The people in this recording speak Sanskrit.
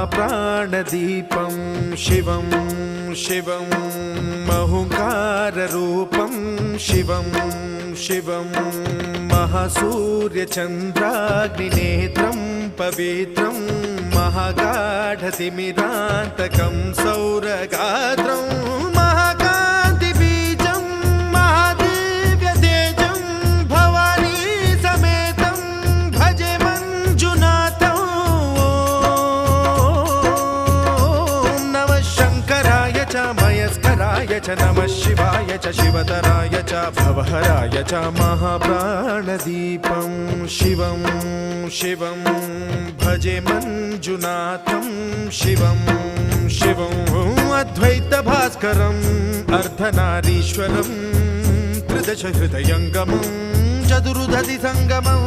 महाप्राणदीपं शिवं शिवं महुङ्काररूपं शिवं शिवं महासूर्यचन्द्राग्निनेत्रं पवित्रं महागाढतिमिरान्तकं सौरगात्रं महाकान्तिबीजं महादिव्यतेजं भवानी समेतं भजे मञ्जुनाथं। ॐ नमः शङ्कराय च मयस्कराय च नमः शिवाय च शिवतराय च भवहराय च महाप्राणदीपं शिवं शिवं भजे मञ्जुनाथं शिवं शिवं अद्वैतभास्करम् अर्धनारीश्वरं त्रिदश हृदयङ्गमं चतुर्दधि सङ्गमं